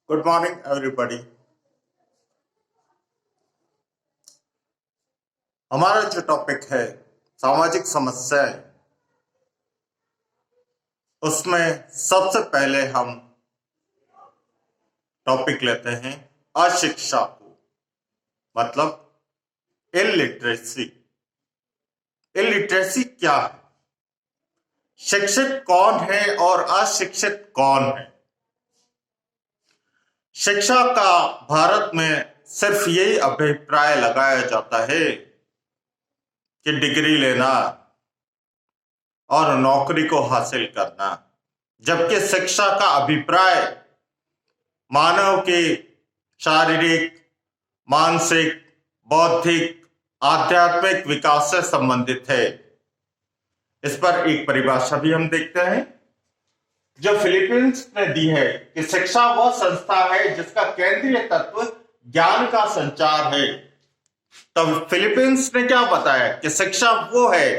Good morning, everybody. हमारा जो topic है सामाजिक समस्याएं, उसमें सबसे पहले हम टॉपिक लेते हैं अशिक्षा को, मतलब इलिटरेसी। इलिटरेसी क्या है, शिक्षित कौन है और अशिक्षित कौन है? शिक्षा का भारत में सिर्फ यही अभिप्राय लगाया जाता है कि डिग्री लेना और नौकरी को हासिल करना, जबकि शिक्षा का अभिप्राय मानव के शारीरिक, मानसिक, बौद्धिक, आध्यात्मिक विकास से संबंधित है। इस पर एक परिभाषा भी हम देखते हैं जो फिलीपींस ने दी है कि शिक्षा वह संस्था है जिसका केंद्रीय तत्व ज्ञान का संचार है। तो फिलीपींस ने क्या बताया कि शिक्षा वो है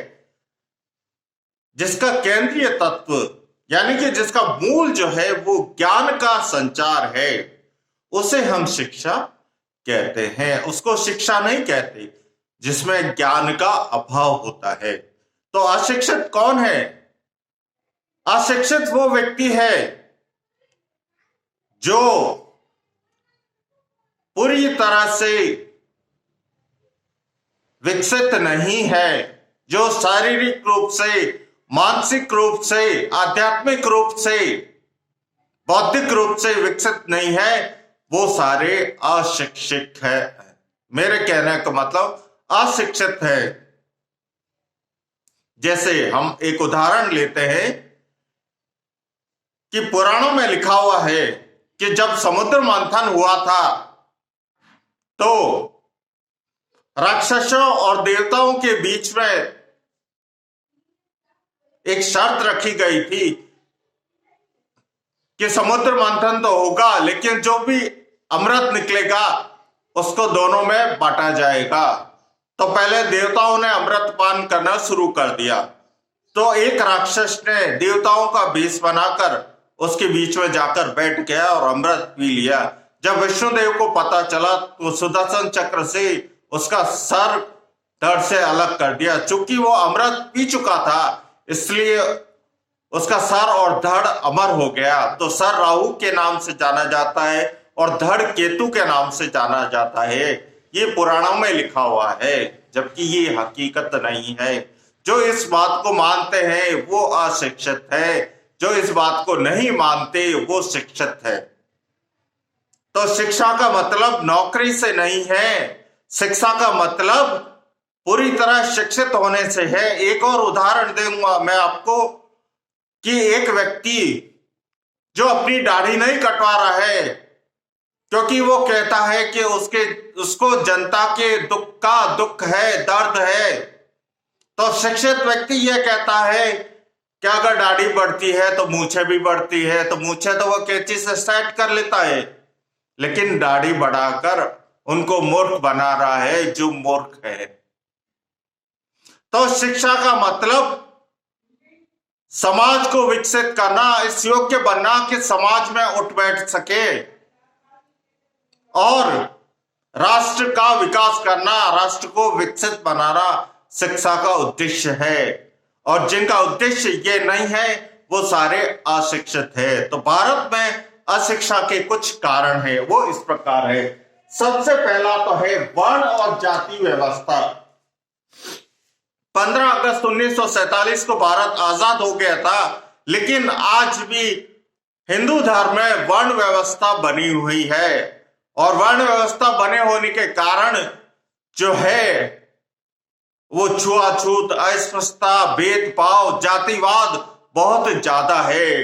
जिसका केंद्रीय तत्व यानी कि जिसका मूल जो है वो ज्ञान का संचार है, उसे हम शिक्षा कहते हैं। उसको शिक्षा नहीं कहते जिसमें ज्ञान का अभाव होता है। तो अशिक्षित कौन है? अशिक्षित वो व्यक्ति है जो पूरी तरह से विकसित नहीं है, जो शारीरिक रूप से, मानसिक रूप से, आध्यात्मिक रूप से, बौद्धिक रूप से विकसित नहीं है, वो सारे अशिक्षित है। मेरे कहने का मतलब अशिक्षित है। जैसे हम एक उदाहरण लेते हैं कि पुराणों में लिखा हुआ है कि जब समुद्र मंथन हुआ था तो राक्षसों और देवताओं के बीच में एक शर्त रखी गई थी कि समुद्र मंथन तो होगा, लेकिन जो भी अमृत निकलेगा उसको दोनों में बांटा जाएगा। तो पहले देवताओं ने अमृत पान करना शुरू कर दिया, तो एक राक्षस ने देवताओं का भेष बनाकर उसके बीच में जाकर बैठ गया और अमृत पी लिया। जब विष्णुदेव को पता चला तो सुदर्शन चक्र से उसका सर धड़ से अलग कर दिया। चूंकि वो अमृत पी चुका था इसलिए उसका सर और धड़ अमर हो गया। तो सर राहु के नाम से जाना जाता है और धड़ केतु के नाम से जाना जाता है। ये पुराणों में लिखा हुआ है, जबकि ये हकीकत नहीं है। जो इस बात को मानते हैं वो अशिक्षित है, जो इस बात को नहीं मानते वो शिक्षित है। तो शिक्षा का मतलब नौकरी से नहीं है, शिक्षा का मतलब पूरी तरह शिक्षित होने से है। एक और उदाहरण दूंगा मैं आपको कि एक व्यक्ति जो अपनी दाढ़ी नहीं कटवा रहा है क्योंकि वो कहता है कि उसको जनता के दुख का दुख है, दर्द है, तो शिक्षित व्यक्ति ये कहता है कि अगर दाढ़ी बढ़ती है तो मूछें भी बढ़ती है, तो मूछें तो वो कैंची से सेट कर लेता है, लेकिन दाढ़ी बढ़ाकर उनको मूर्ख बना रहा है जो मूर्ख है। तो शिक्षा का मतलब समाज को विकसित करना, इस योग्य बनना कि समाज में उठ बैठ सके और राष्ट्र का विकास करना, राष्ट्र को विकसित बनाना शिक्षा का उद्देश्य है। और जिनका उद्देश्य ये नहीं है वो सारे अशिक्षित है। तो भारत में अशिक्षा के कुछ कारण है, वो इस प्रकार है। सबसे पहला तो है वर्ण और जाति व्यवस्था। 15 अगस्त 1947 को भारत आजाद हो गया था, लेकिन आज भी हिंदू धर्म में वर्ण व्यवस्था बनी हुई है। और वर्ण व्यवस्था बने होने के कारण जो है वो छुआछूत, अस्पृश्यता, भेदभाव, जातिवाद बहुत ज्यादा है।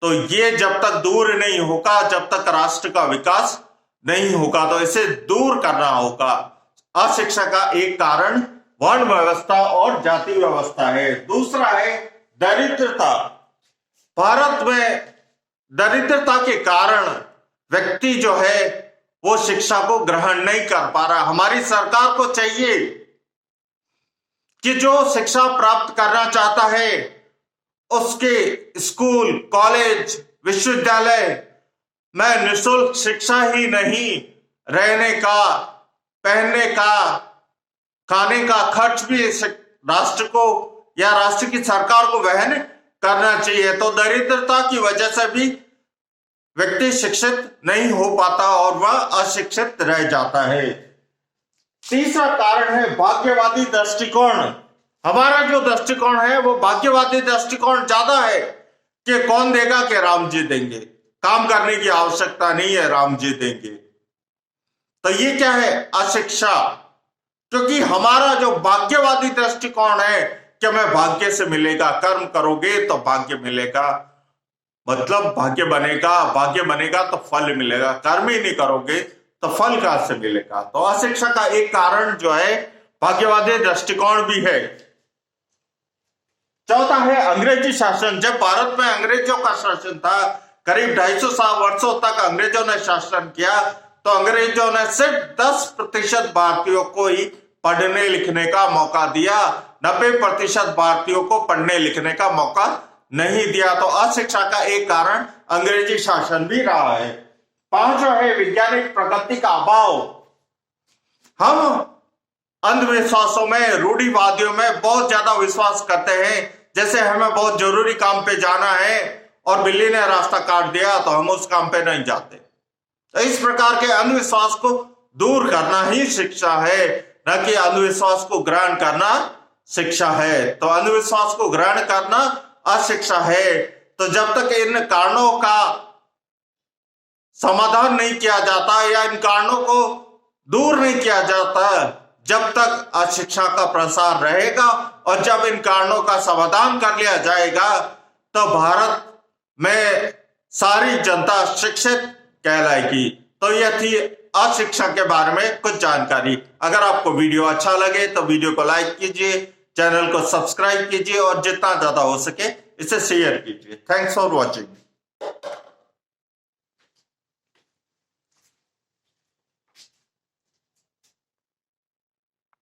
तो ये जब तक दूर नहीं होगा, जब तक राष्ट्र का विकास नहीं होगा, तो इसे दूर करना होगा। अशिक्षा का एक कारण वर्ण व्यवस्था और जाति व्यवस्था है। दूसरा है दरिद्रता। भारत में दरिद्रता के कारण व्यक्ति जो है वो शिक्षा को ग्रहण नहीं कर पा रहा। हमारी सरकार को चाहिए कि जो शिक्षा प्राप्त करना चाहता है उसके स्कूल, कॉलेज, विश्वविद्यालय मैं निःशुल्क शिक्षा ही नहीं, रहने का, पहनने का, खाने का खर्च भी राष्ट्र को या राष्ट्र की सरकार को वहन करना चाहिए। तो दरिद्रता की वजह से भी व्यक्ति शिक्षित नहीं हो पाता और वह अशिक्षित रह जाता है। तीसरा कारण है भाग्यवादी दृष्टिकोण। हमारा जो दृष्टिकोण है वो भाग्यवादी दृष्टिकोण ज्यादा है कि कौन देगा कि राम जी देंगे, काम करने की आवश्यकता नहीं है, राम जी देंगे। तो ये क्या है? अशिक्षा। क्योंकि हमारा जो भाग्यवादी दृष्टिकोण है कि मैं भाग्य से मिलेगा, कर्म करोगे तो भाग्य मिलेगा, मतलब भाग्य बनेगा तो फल मिलेगा, कर्म ही नहीं करोगे तो फल कहां से मिलेगा। तो अशिक्षा का एक कारण जो है भाग्यवादी दृष्टिकोण भी है। चौथा है अंग्रेजी शासन। जब भारत में अंग्रेजों का शासन था, करीब 250 वर्षों तक अंग्रेजों ने शासन किया, तो अंग्रेजों ने सिर्फ 10% भारतीयों को ही पढ़ने लिखने का मौका दिया, 90% भारतीयों को पढ़ने लिखने का मौका नहीं दिया। तो अशिक्षा का एक कारण अंग्रेजी शासन भी रहा है। पांचवा है वैज्ञानिक प्रगति का अभाव। हम अंधविश्वासों में, रूढ़िवादियों में बहुत ज्यादा विश्वास करते हैं। जैसे हमें बहुत जरूरी काम पे जाना है और बिल्ली ने रास्ता काट दिया तो हम उस काम पे नहीं जाते। तो इस प्रकार के अंधविश्वास को दूर करना ही शिक्षा है, न कि अंधविश्वास को ग्रहण करना शिक्षा है। तो अंधविश्वास को ग्रहण करना अशिक्षा है। तो जब तक इन कारणों का समाधान नहीं किया जाता या इन कारणों को दूर नहीं किया जाता, जब तक अशिक्षा का प्रसार रहेगा, और जब इन कारणों का समाधान कर लिया जाएगा तो भारत में सारी जनता शिक्षित कहलाएगी। तो यह थी अशिक्षा के बारे में कुछ जानकारी। अगर आपको वीडियो अच्छा लगे तो वीडियो को लाइक कीजिए, चैनल को सब्सक्राइब कीजिए और जितना ज्यादा हो सके इसे शेयर कीजिए। Thanks for watching.